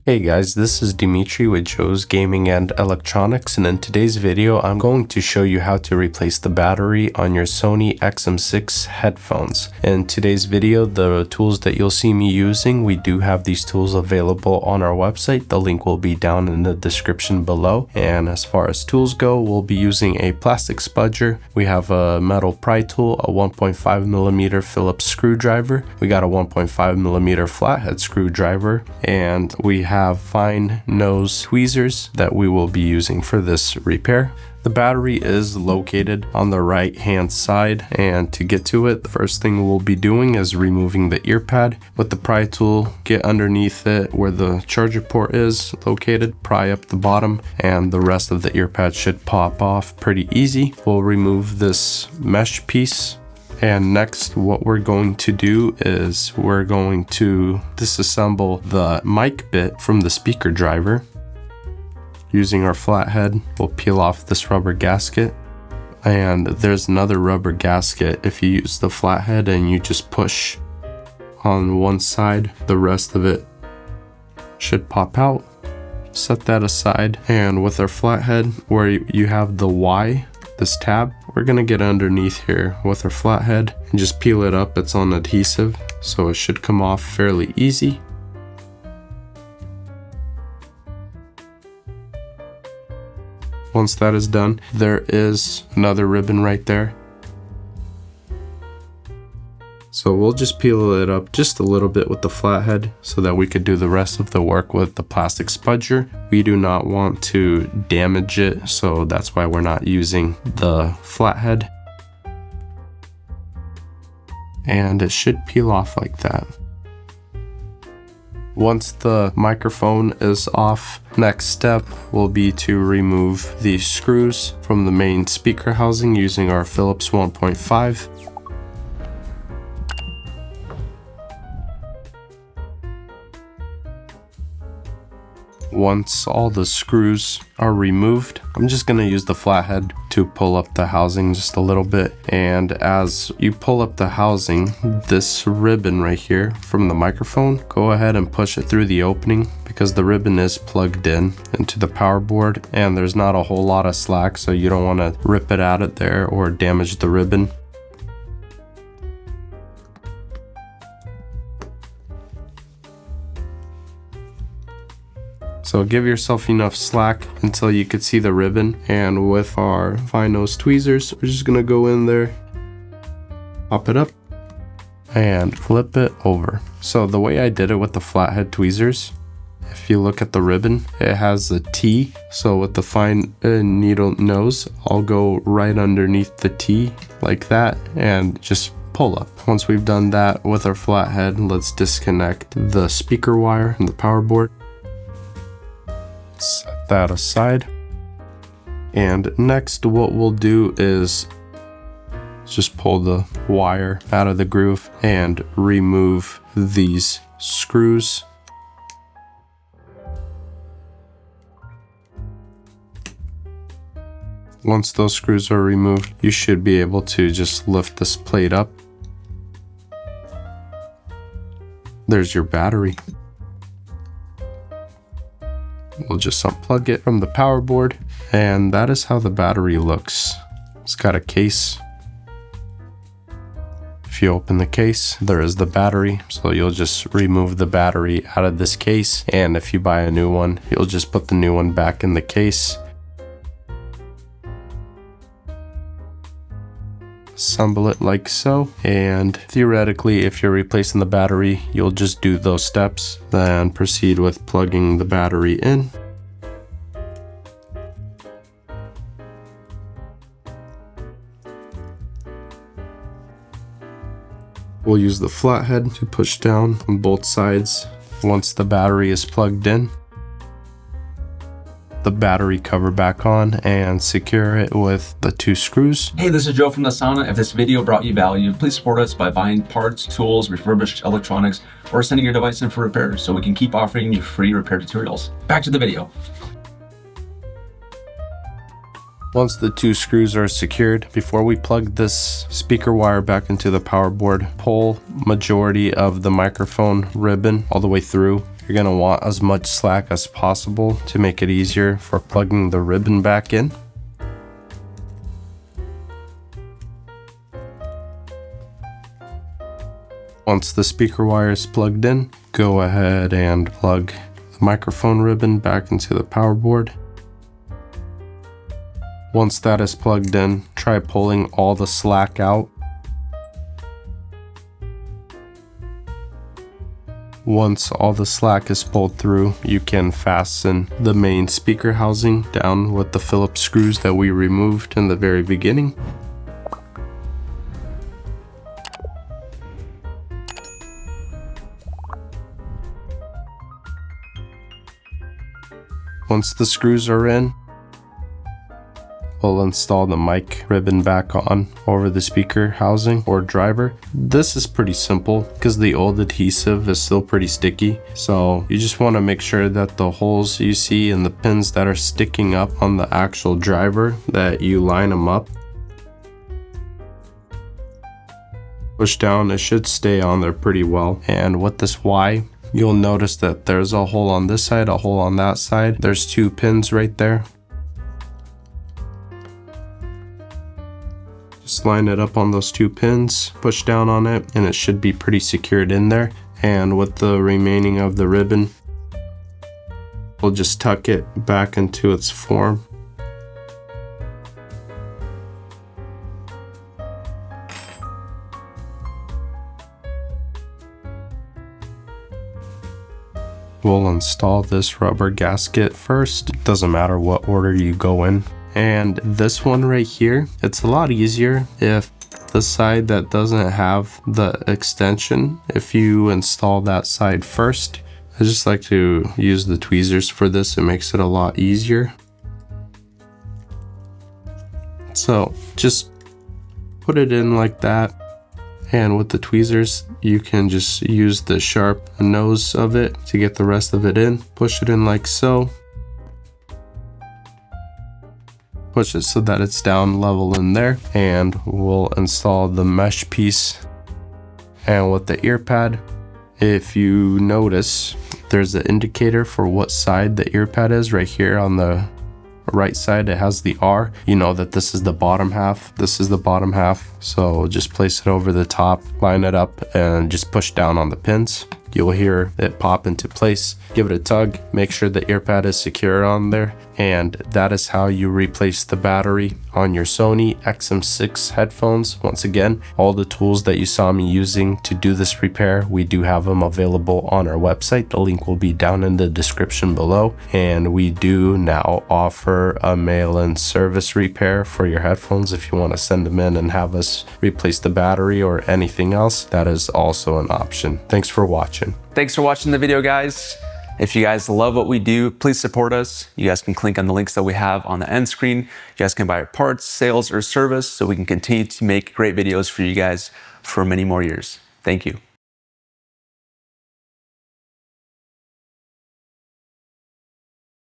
Hey guys, this is Dimitri with Joe's Gaming and Electronics, and in today's video I'm going to show you how to replace the battery on your SONY XM6 headphones. In today's video, the tools that you'll see me using, we do have these tools available on our website. The link will be down in the description below. And as far as tools go, we'll be using a plastic spudger. We have a metal pry tool, a 1.5mm Phillips screwdriver. We got a 1.5mm flathead screwdriver, and we have fine nose tweezers that we will be using for this repair. The battery is located on the right hand side, and to get to it, the first thing we'll be doing is removing the ear pad. With the pry tool, get underneath it where the charger port is located, pry up the bottom, and the rest of the ear pad should pop off pretty easy. We'll remove this mesh piece. And next, what we're going to do is we're going to disassemble the mic bit from the speaker driver. Using our flathead, we'll peel off this rubber gasket. And there's another rubber gasket. If you use the flathead and you just push on one side, the rest of it should pop out. Set that aside. And with our flathead, where you have the Y, this tab, we're gonna get underneath here with our flathead and just peel it up. It's on adhesive, so it should come off fairly easy. Once that is done, there is another ribbon right there. So we'll just peel it up just a little bit with the flathead so that we could do the rest of the work with the plastic spudger. We do not want to damage it, so that's why we're not using the flathead. And it should peel off like that. Once the microphone is off, next step will be to remove these screws from the main speaker housing using our Phillips 1.5. Once all the screws are removed, I'm just going to use the flathead to pull up the housing just a little bit. And as you pull up the housing, this ribbon right here from the microphone, go ahead and push it through the opening because the ribbon is plugged in into the power board and there's not a whole lot of slack, so you don't want to rip it out of there or damage the ribbon. So give yourself enough slack until you could see the ribbon, and with our fine nose tweezers, we're just gonna go in there, pop it up, and flip it over. So the way I did it with the flathead tweezers, if you look at the ribbon, it has a T. So with the fine needle nose, I'll go right underneath the T like that and just pull up. Once we've done that with our flathead, let's disconnect the speaker wire and the power board. Set that aside. And next what we'll do is just pull the wire out of the groove and remove these screws. Once those screws are removed, you should be able to just lift this plate up. There's your battery. We'll just unplug it from the power board, and that is how the battery looks. It's got a case. If you open the case, there is the battery, so you'll just remove the battery out of this case, and if you buy a new one, you'll just put the new one back in the case. Assemble it like so, and theoretically if you're replacing the battery, you'll just do those steps, then proceed with plugging the battery in. We'll use the flathead to push down on both sides once the battery is plugged in. The battery cover back on and secure it with the 2 screws. Hey, this is Joe from the Sauna. If this video brought you value, please support us by buying parts, tools, refurbished electronics, or sending your device in for repair so we can keep offering you free repair tutorials. Back to the video. Once the 2 screws are secured, before we plug this speaker wire back into the power board, pull majority of the microphone ribbon all the way through You're going to want as much slack as possible to make it easier for plugging the ribbon back in. Once the speaker wire is plugged in, go ahead and plug the microphone ribbon back into the power board. Once that is plugged in, try pulling all the slack out. Once all the slack is pulled through, you can fasten the main speaker housing down with the Phillips screws that we removed in the very beginning. Once the screws are in, we'll install the mic ribbon back on over the speaker housing or driver. This is pretty simple because the old adhesive is still pretty sticky. So you just want to make sure that the holes you see and the pins that are sticking up on the actual driver, that you line them up. Push down, it should stay on there pretty well. And with this Y, you'll notice that there's a hole on this side, a hole on that side. There's 2 pins right there. Just line it up on those 2 pins, push down on it, and it should be pretty secured in there. And with the remaining of the ribbon, we'll just tuck it back into its form. We'll install this rubber gasket first. It doesn't matter what order you go in. And this one right here, it's a lot easier if the side that doesn't have the extension, if you install that side first. I just like to use the tweezers for this. It makes it a lot easier. So just put it in like that. And with the tweezers, you can just use the sharp nose of it to get the rest of it in. Push it in like so. Push it so that it's down level in there. And we'll install the mesh piece. And with the ear pad, if you notice, there's an indicator for what side the ear pad is right here on the right side. It has the R. You know that this is the bottom half. This is the bottom half. So just place it over the top, line it up, and just push down on the pins. You'll hear it pop into place. Give it a tug, make sure the ear pad is secure on there, and that is how you replace the battery on your SONY XM6 headphones. Once again, all the tools that you saw me using to do this repair, we do have them available on our website. The link will be down in the description below, and we do now offer a mail-in service repair for your headphones. If you want to send them in and have us replace the battery or anything else, that is also an option. Thanks for watching. Thanks for watching the video, guys. If you guys love what we do, please support us. You guys can click on the links that we have on the end screen. You guys can buy our parts, sales, or service so we can continue to make great videos for you guys for many more years. Thank you.